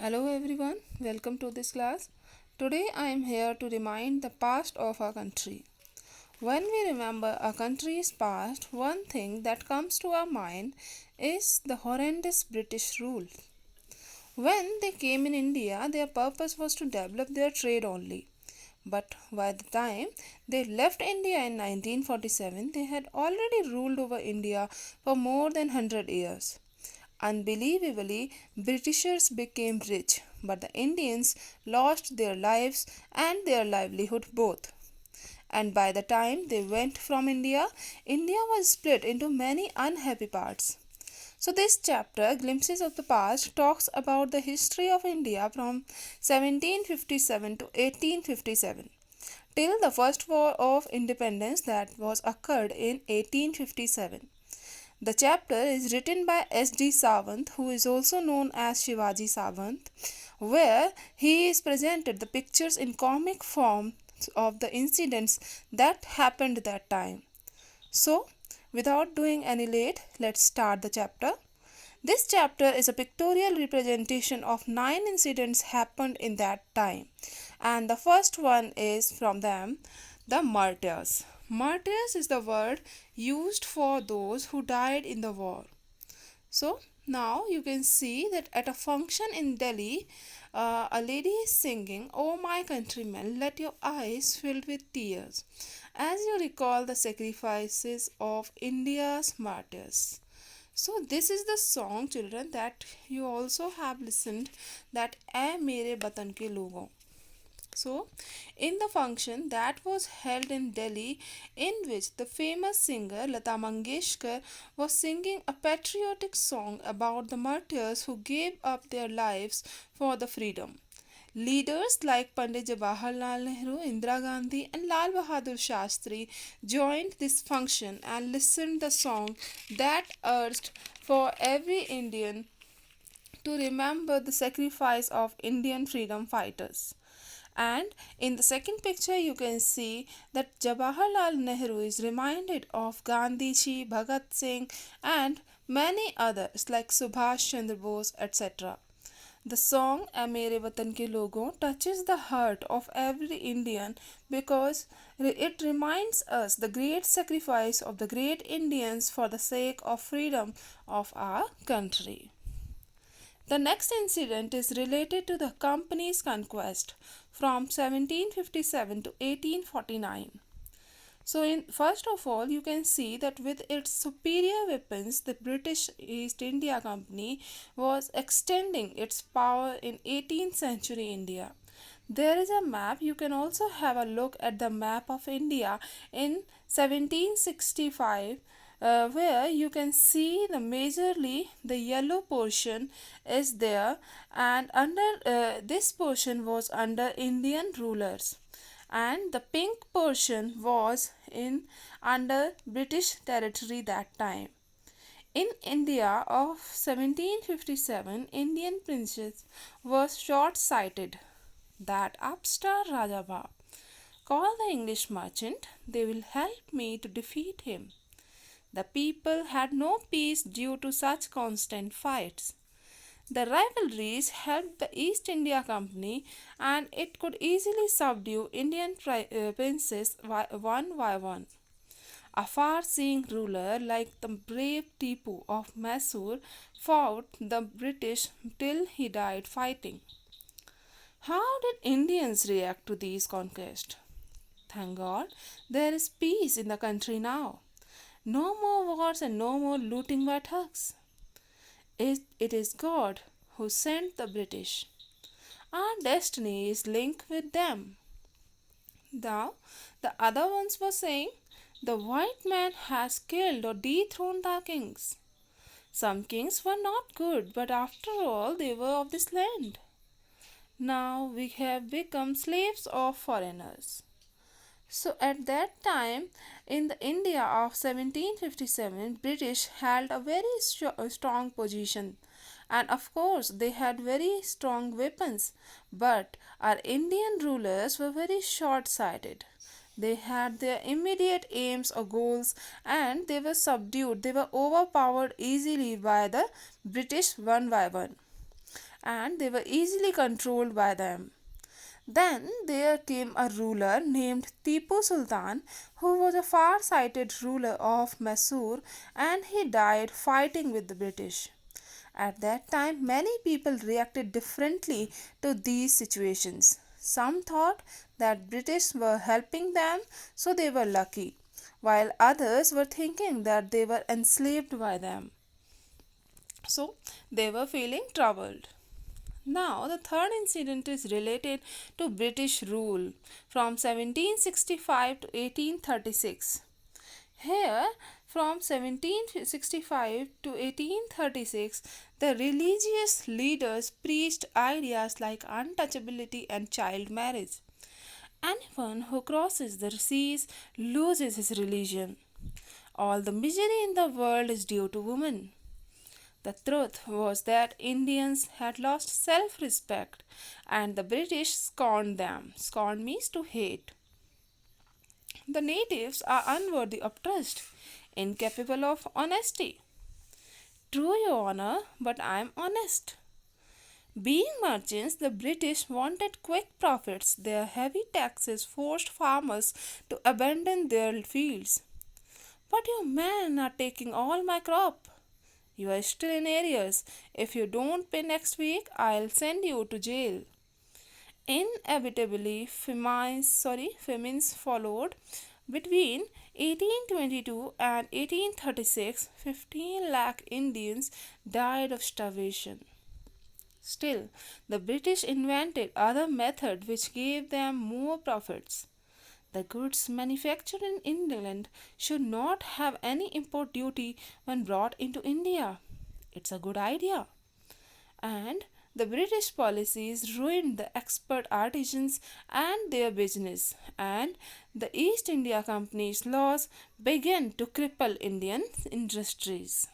Hello everyone, welcome to this class. Today I am here to remind the past of our country. When we remember our country's past, one thing that comes to our mind is the horrendous British rule. When they came in India, their purpose was to develop their trade only. But by the time they left India in 1947, they had already ruled over India for more than 100 years. Unbelievably, Britishers became rich, but the Indians lost their lives and their livelihood both. And by the time they went from India, India was split into many unhappy parts. So, this chapter, Glimpses of the Past, talks about the history of India from 1757 to 1857 till the first war of independence that was occurred in 1857. The chapter is written by S.D. Sawant, who is also known as Shivaji Sawant, where he is presented the pictures in comic form of the incidents that happened that time. So, without doing any late, let's start the chapter. This chapter is a pictorial representation of 9 incidents happened in that time, and the first one is from them the martyrs. Martyrs is the word used for those who died in the war. So now you can see that at a function in Delhi, a lady is singing, "Oh my countrymen, let your eyes fill with tears," as you recall the sacrifices of India's martyrs. So this is the song, children, that you also have listened, that "ऐ मेरे वतन के लोगों." So, in the function that was held in Delhi, in which the famous singer Lata Mangeshkar was singing a patriotic song about the martyrs who gave up their lives for the freedom. Leaders like Pandit Jawaharlal Nehru, Indira Gandhi, and Lal Bahadur Shastri joined this function and listened the song that urged for every Indian to remember the sacrifice of Indian freedom fighters. And in the second picture, you can see that Jawaharlal Nehru is reminded of Gandhiji, Bhagat Singh, and many others like Subhash Chandra Bose, etc. The song "ऐ मेरे वतन के लोगों" touches the heart of every Indian because it reminds us the great sacrifice of the great Indians for the sake of freedom of our country. The next incident is related to the company's conquest from 1757 to 1849. So, first of all, you can see that with its superior weapons, the British East India Company was extending its power in 18th century India. There is a map. You can also have a look at the map of India in 1765, where you can see the majorly the yellow portion is there, and under this portion was under Indian rulers, and the pink portion was in under British territory that time. In India of 1757, Indian princess was short-sighted. That upstart Rajabha called the English merchant, "They will help me to defeat him." The people had no peace due to such constant fights. The rivalries helped the East India Company, and it could easily subdue Indian princes one by one. A far-seeing ruler like the brave Tipu of Mysore fought the British till he died fighting. How did Indians react to these conquests? Thank God, there is peace in the country now. No more wars and no more looting by thugs. It is God who sent the British. Our destiny is linked with them. Now, the other ones were saying, "The white man has killed or dethroned our kings." Some kings were not good, but after all, they were of this land. Now we have become slaves of foreigners. So at that time, in the India of 1757, British held a very strong position, and of course they had very strong weapons, but our Indian rulers were very short-sighted. They had their immediate aims or goals, and they were subdued, they were overpowered easily by the British one by one. and they were easily controlled by them. Then there came a ruler named Tipu Sultan, who was a far sighted ruler of Mysore, and he died fighting with the British. At that time, many people reacted differently to these situations. Some thought that British were helping them, so they were lucky, while others were thinking that they were enslaved by them, so they were feeling troubled. Now, the third incident is related to British rule from 1765 to 1836. Here, from 1765 to 1836, the religious leaders preached ideas like untouchability and child marriage. Anyone who crosses the seas loses his religion. All the misery in the world is due to women. The truth was that Indians had lost self respect and the British scorned them. Scorn means to hate. The natives are unworthy of trust, incapable of honesty. True, Your Honor, but I am honest. Being merchants, the British wanted quick profits. Their heavy taxes forced farmers to abandon their fields. But your men are taking all my crop. You are still in arrears. If you don't pay next week, I'll send you to jail. Inevitably, famines followed. Between 1822 and 1836, 15 lakh Indians died of starvation. Still, the British invented other methods which gave them more profits. The goods manufactured in England should not have any import duty when brought into India. It's a good idea. And the British policies ruined the expert artisans and their business, and the East India Company's laws began to cripple Indian industries.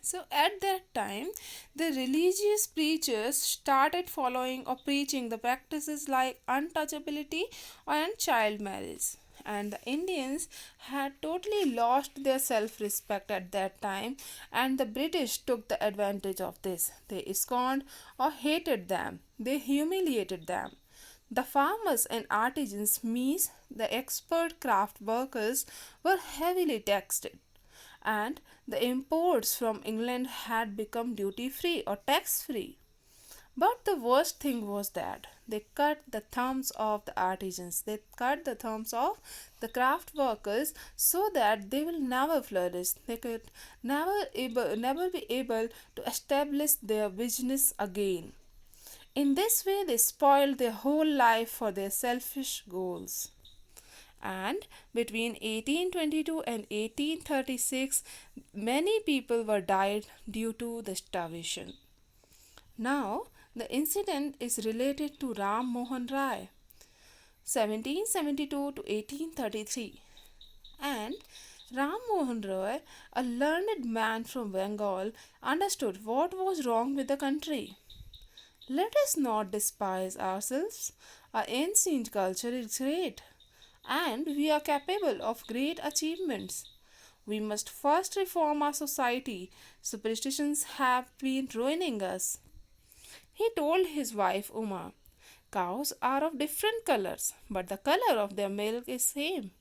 So at that time, the religious preachers started following or preaching the practices like untouchability and child marriage. And the Indians had totally lost their self respect at that time, and the British took the advantage of this. They scorned or hated them, they humiliated them. The farmers and artisans, means the expert craft workers, were heavily taxed, and the imports from England had become duty free or tax free. But the worst thing was that they cut the thumbs of the artisans, they cut the thumbs of the craft workers so that they will never flourish. They could never be able to establish their business again. In this way, they spoiled their whole life for their selfish goals. And between 1822 and 1836, many people were died due to the starvation. Now, the incident is related to Ram Mohan Rai, 1772 to 1833. And Ram Mohan Roy, a learned man from Bengal, understood what was wrong with the country. Let us not despise ourselves. Our ancient culture is great, and we are capable of great achievements. We must first reform our society. Superstitions have been ruining us. He told his wife Uma, cows are of different colors, but the color of their milk is same.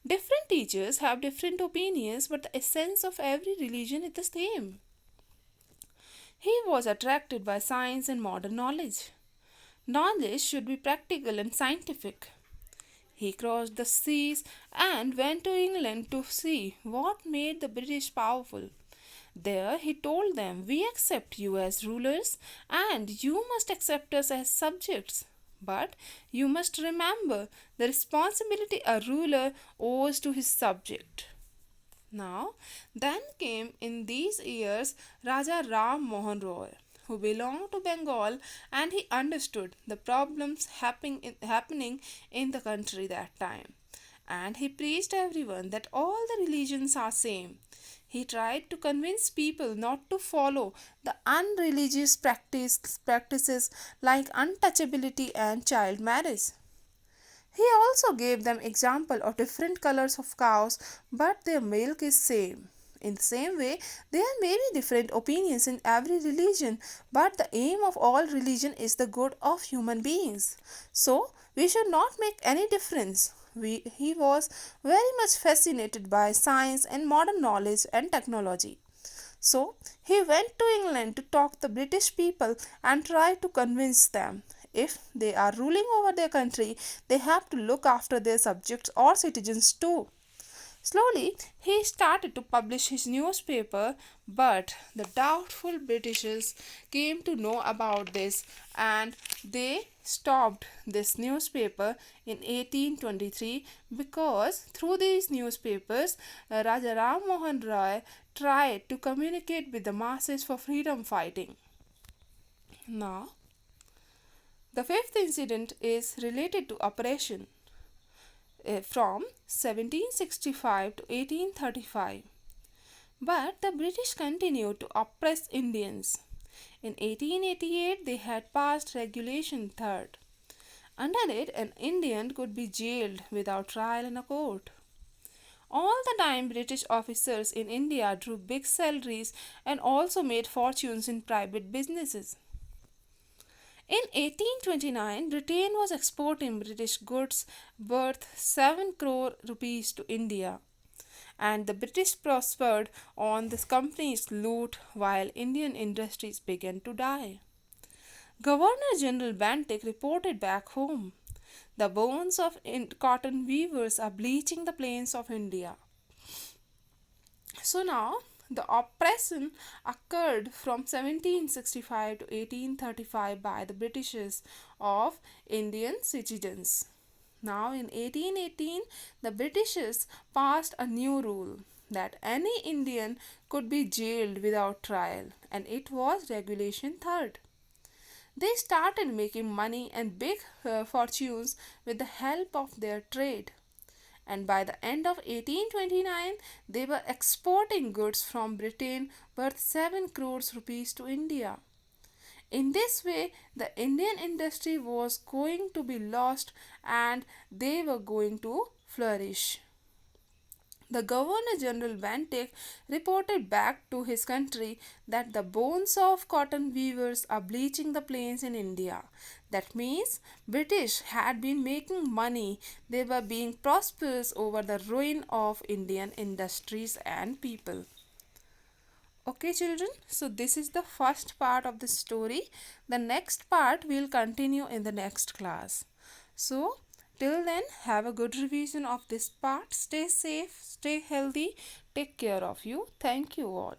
Different teachers have different opinions, but the essence of every religion is the same. He was attracted by science and modern knowledge. Knowledge should be practical and scientific. He crossed the seas and went to England to see what made the British powerful. There he told them, we accept you as rulers and you must accept us as subjects. But you must remember the responsibility a ruler owes to his subject. Now, then came in these years Raja Ram Mohan Roy, who belonged to Bengal, and he understood the problems happening in the country that time. And he preached everyone that all the religions are same. He tried to convince people not to follow the unreligious practices like untouchability and child marriage. He also gave them example of different colors of cows, but their milk is same. In the same way, there may be different opinions in every religion, but the aim of all religion is the good of human beings. So, we should not make any difference. He was very much fascinated by science and modern knowledge and technology. So, he went to England to talk to the British people and try to convince them. If they are ruling over their country, they have to look after their subjects or citizens too. Slowly, he started to publish his newspaper, but the doubtful Britishers came to know about this and they stopped this newspaper in 1823 because through these newspapers, Raja Ram Mohan Roy tried to communicate with the masses for freedom fighting. Now, the fifth incident is related to oppression from 1765 to 1835. But the British continued to oppress Indians. In 1888, they had passed Regulation 3rd. Under it, an Indian could be jailed without trial in a court. All the time, British officers in India drew big salaries and also made fortunes in private businesses. In 1829, Britain was exporting British goods worth 7 crore rupees to India, and the British prospered on this company's loot while Indian industries began to die. Governor General Bantic reported back home, the bones of cotton weavers are bleaching the plains of India. So now the oppression occurred from 1765 to 1835 by the Britishers of Indian citizens. Now in 1818, the Britishers passed a new rule that any Indian could be jailed without trial, and it was Regulation 3rd. They started making money and big fortunes with the help of their trade, and by the end of 1829 they were exporting goods from Britain worth 7 crores rupees to India. In this way, the Indian industry was going to be lost and they were going to flourish. The Governor General Bantic reported back to his country that the bones of cotton weavers are bleaching the plains in India. That means British had been making money. They were being prosperous over the ruin of Indian industries and people. Okay, children, so this is the first part of the story. The next part will continue in the next class. So, till then, have a good revision of this part. Stay safe, stay healthy, take care of you. Thank you all.